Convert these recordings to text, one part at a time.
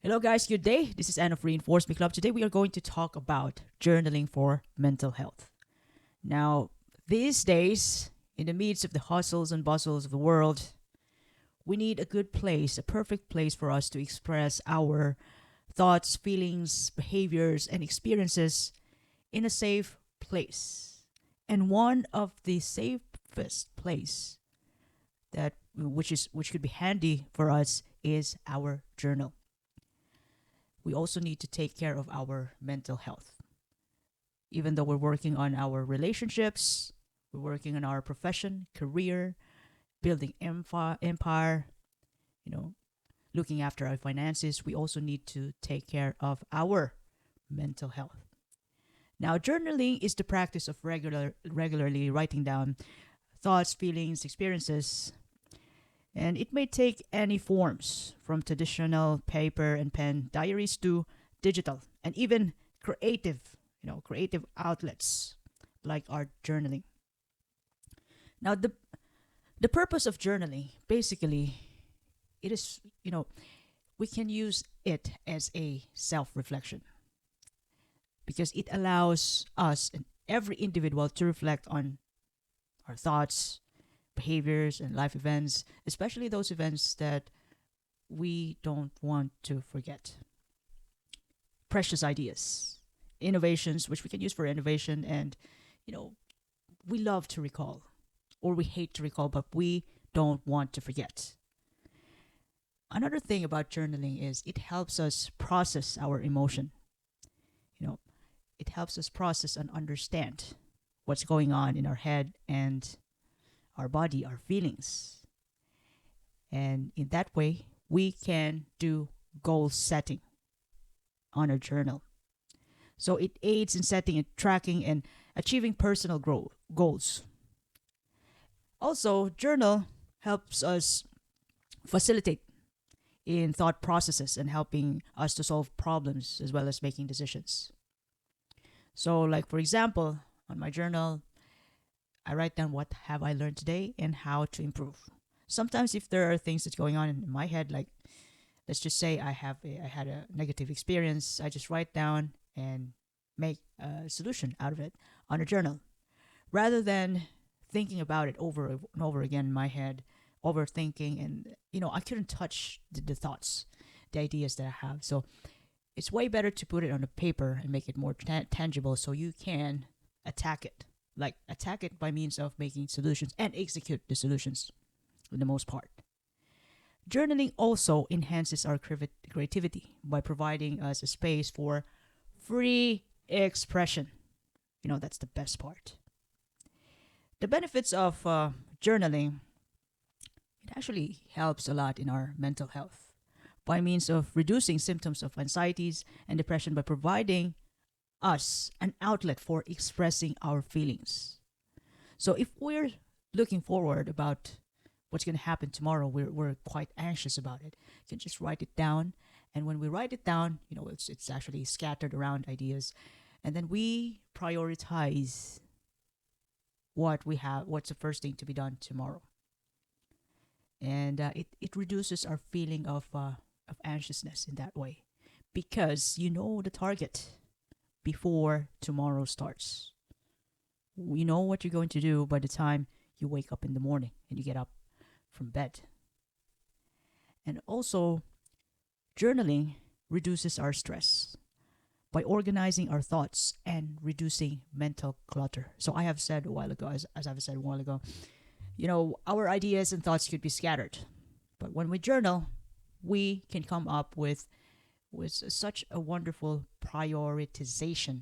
Hello, guys. Good day. This is Anna of Reinforcement Club. Today, we are going to talk about journaling for mental health. Now, these days, in the midst of the hustles and bustles of the world, we need a good place, a perfect place for us to express our thoughts, feelings, behaviors, and experiences in a safe place. And one of the safest place that which could be handy for us is our journal. We also need to take care of our mental health. Even though we're working on our relationships, we're working on our profession, career, building empire, you know, looking after our finances, we also need to take care of our mental health. Now, journaling is the practice of regularly writing down thoughts, feelings, experiences, and it may take any forms from traditional paper and pen diaries to digital and even creative outlets like art journaling. Now, the purpose of journaling basically it is, we can use it as a self-reflection because it allows us and every individual to reflect on our thoughts, behaviors, and life events, especially those events that we don't want to forget. Precious ideas, innovations, which we can use for innovation, and you know, we love to recall, or we hate to recall, but we don't want to forget. Another thing about journaling is it helps us process our emotion. You know, it helps us process and understand what's going on in our head and our body, our feelings. And in that way, we can do goal setting on our journal. So it aids in setting and tracking and achieving personal goals. Also, journal helps us facilitate in thought processes and helping us to solve problems as well as making decisions. So, like for example, on my journal, I write down what have I learned today and how to improve. Sometimes, if there are things that's going on in my head, like let's just say I had a negative experience, I just write down and make a solution out of it on a journal, rather than thinking about it over and over again in my head, overthinking, and I couldn't touch the thoughts, the ideas that I have. So it's way better to put it on a paper and make it more tangible, so you can attack it. Like attack it by means of making solutions and execute the solutions for the most part. Journaling also enhances our creativity by providing us a space for free expression. That's the best part. The benefits of journaling, it actually helps a lot in our mental health by means of reducing symptoms of anxieties and depression by providing us an outlet for expressing our feelings. So if we're looking forward about what's going to happen tomorrow, we're quite anxious about it. You can just write it down. And when we write it down, it's actually scattered around ideas. And then we prioritize what we have, what's the first thing to be done tomorrow. And it reduces our feeling of anxiousness in that way because you know the target before tomorrow starts. You know what you're going to do by the time you wake up in the morning and you get up from bed. And also, journaling reduces our stress by organizing our thoughts and reducing mental clutter. So I have said a while ago, as I've said a while ago, our ideas and thoughts could be scattered. But when we journal, we can come up with such a wonderful prioritization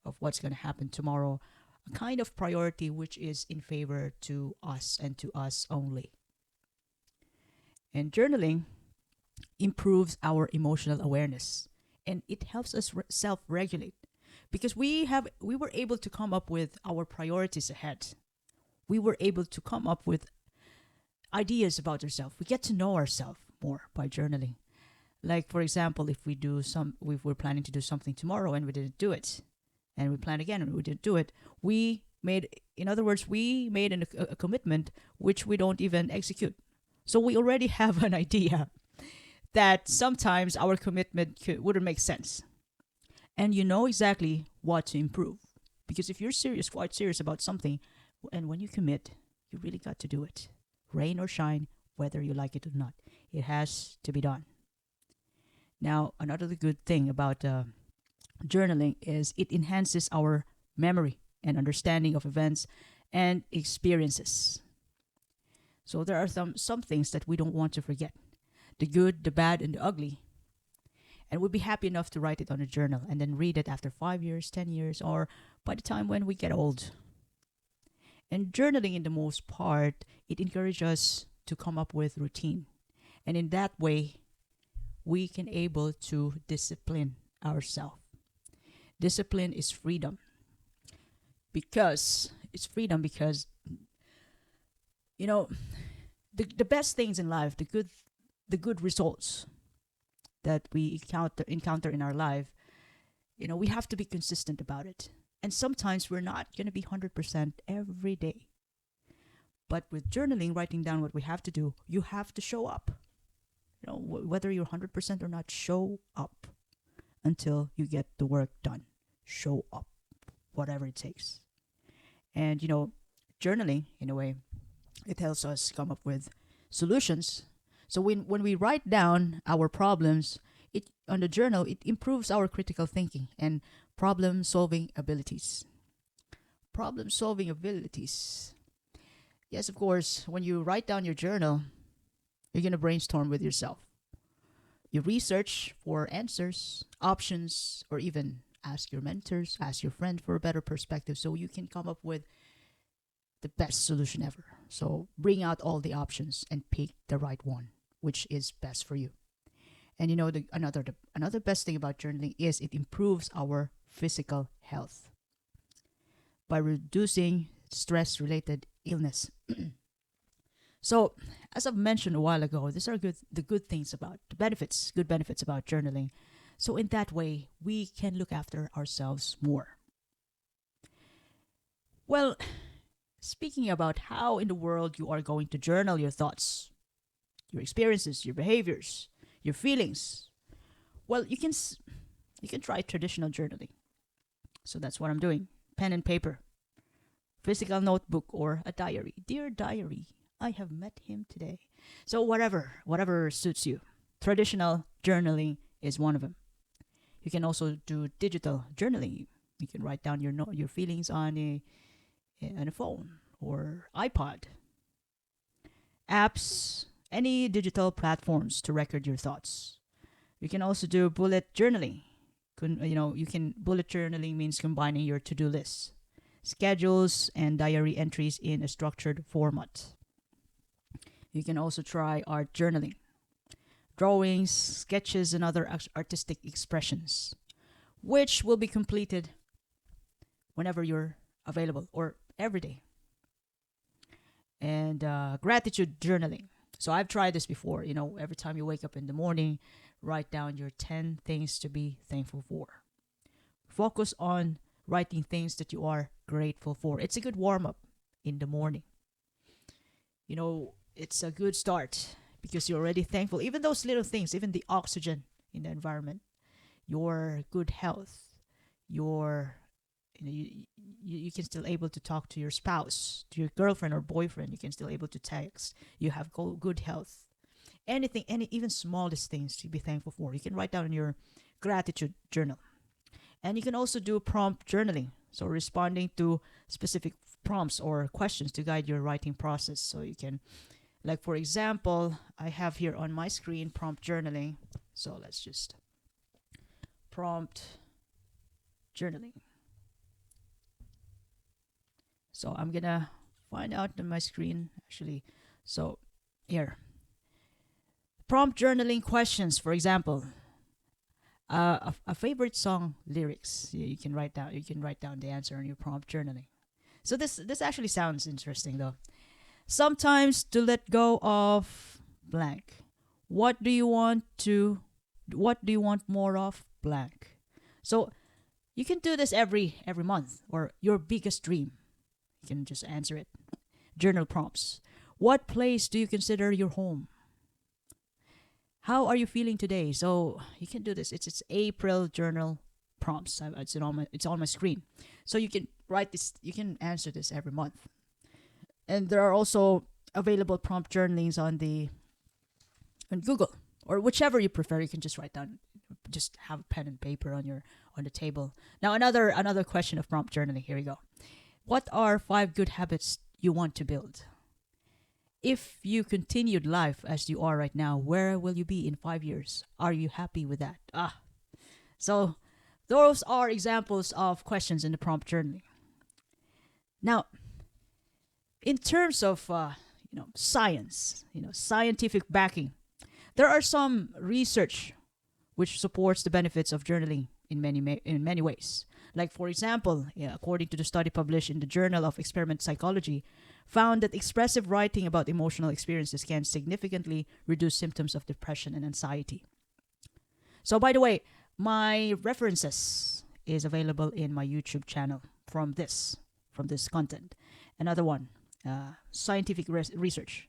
of what's going to happen tomorrow, a kind of priority which is in favor to us and to us only. And journaling improves our emotional awareness and it helps us self-regulate because we were able to come up with our priorities ahead. We were able to come up with ideas about ourselves. We get to know ourselves more by journaling. Like for example, if we're planning to do something tomorrow and we didn't do it, and we plan again and we didn't do it, in other words, we made a commitment which we don't even execute. So we already have an idea that sometimes our commitment wouldn't make sense. And you know exactly what to improve. Because if you're serious, quite serious about something, and when you commit, you really got to do it. Rain or shine, whether you like it or not. It has to be done. Now, another good thing about journaling is it enhances our memory and understanding of events and experiences. So there are some things that we don't want to forget, the good, the bad, and the ugly. And we'd be happy enough to write it on a journal and then read it after 5 years, 10 years, or by the time when we get old. And journaling, in the most part, it encourages us to come up with routine. And in that way, we can able to discipline ourselves. Discipline is freedom. Because it's freedom because you know the best things in life, the good results that we encounter in our life, we have to be consistent about it. And sometimes we're not going to be 100% every day. But with journaling, writing down what we have to do, you have to show up. Whether you're 100% or not, show up until you get the work done. Show up, whatever it takes. And, journaling, in a way, it helps us come up with solutions. So when we write down our problems, it on the journal, it improves our critical thinking and problem solving abilities. Problem solving abilities. Yes, of course, when you write down your journal, you're going to brainstorm with yourself. You research for answers, options, or even ask your mentors, ask your friend for a better perspective so you can come up with the best solution ever. So bring out all the options and pick the right one, which is best for you. And another best thing about journaling is it improves our physical health by reducing stress-related illness. So, as I've mentioned a while ago, these are the good things about the benefits, good benefits about journaling. So in that way, we can look after ourselves more. Well, speaking about how in the world you are going to journal your thoughts, your experiences, your behaviors, your feelings. Well, you can try traditional journaling. So that's what I'm doing. Pen and paper, physical notebook or a diary. Dear diary, I have met him today. So whatever suits you. Traditional journaling is one of them. You can also do digital journaling. You can write down your feelings on a phone or iPod. Apps, any digital platforms to record your thoughts. You can also do bullet journaling. Bullet journaling means combining your to-do lists, schedules, and diary entries in a structured format. You can also try art journaling, drawings, sketches, and other artistic expressions, which will be completed whenever you're available or every day. And gratitude journaling. So I've tried this before. Every time you wake up in the morning, write down your 10 things to be thankful for. Focus on writing things that you are grateful for. It's a good warm up in the morning. It's a good start because you're already thankful. Even those little things, even the oxygen in the environment, your good health, you can still able to talk to your spouse, to your girlfriend or boyfriend. You can still able to text. You have good health. Anything, even smallest things to be thankful for. You can write down in your gratitude journal. And you can also do prompt journaling. So responding to specific prompts or questions to guide your writing process. So you can, like for example, I have here on my screen prompt journaling. So let's just prompt journaling. So I'm gonna find out on my screen actually. So here, prompt journaling questions. For example, a favorite song lyrics. You can write down. You can write down the answer on your prompt journaling. So this actually sounds interesting though. Sometimes to let go of blank. What do you want to? What do you want more of blank? So you can do this every month or your biggest dream. You can just answer it. Journal prompts. What place do you consider your home? How are you feeling today? So you can do this. It's April journal prompts. It's on my screen. So you can write this. You can answer this every month. And there are also available prompt journalings on Google or whichever you prefer. You can just write down. Just have a pen and paper on the table. Now another question of prompt journaling. Here we go. What are 5 good habits you want to build? If you continued life as you are right now, where will you be in 5 years? Are you happy with that? So those are examples of questions in the prompt journaling. Now, in terms of science, scientific backing, there are some research which supports the benefits of journaling in many ways. Like for example, according to the study published in the Journal of Experimental Psychology, found that expressive writing about emotional experiences can significantly reduce symptoms of depression and anxiety. So by the way, my references is available in my YouTube channel from this content. Another one, scientific research.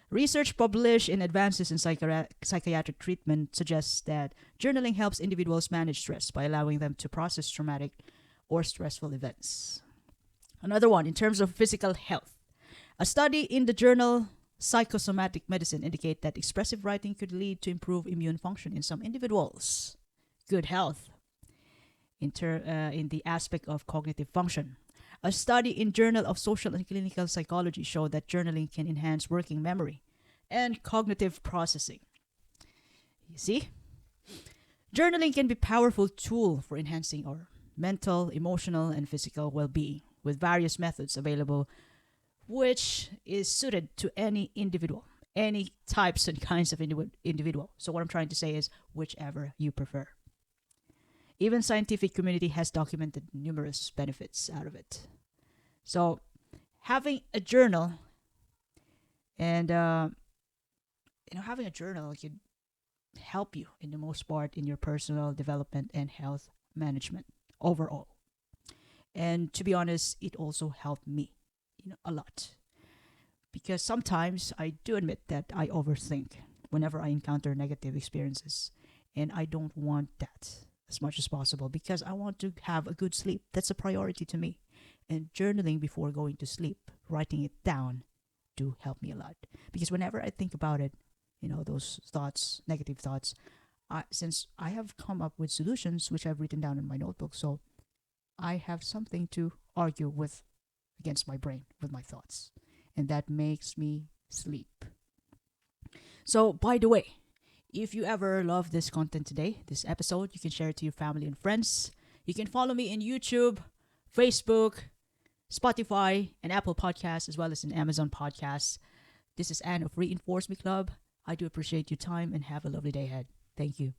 Research published in Advances in Psychiatric Treatment suggests that journaling helps individuals manage stress by allowing them to process traumatic or stressful events. Another one, in terms of physical health. A study in the journal Psychosomatic Medicine indicate that expressive writing could lead to improved immune function in some individuals. Good health in the aspect of cognitive function. A study in Journal of Social and Clinical Psychology showed that journaling can enhance working memory and cognitive processing. You see? Journaling can be a powerful tool for enhancing our mental, emotional, and physical well-being with various methods available which is suited to any individual, any types and kinds of individual. So what I'm trying to say is whichever you prefer. Even scientific community has documented numerous benefits out of it. So having a journal and having a journal could help you in the most part in your personal development and health management overall. And to be honest, it also helped me, a lot. Because sometimes I do admit that I overthink whenever I encounter negative experiences. And I don't want that as much as possible because I want to have a good sleep. That's a priority to me. And journaling before going to sleep, writing it down, do help me a lot. Because whenever I think about it, those thoughts, negative thoughts, since I have come up with solutions which I've written down in my notebook, so I have something to argue with against my brain with my thoughts. And that makes me sleep. So, by the way, if you ever love this content today, this episode, you can share it to your family and friends. You can follow me in YouTube, Facebook, Spotify, and Apple Podcasts, as well as in Amazon Podcasts. This is Anne of Reinforce Me Club. I do appreciate your time and have a lovely day ahead. Thank you.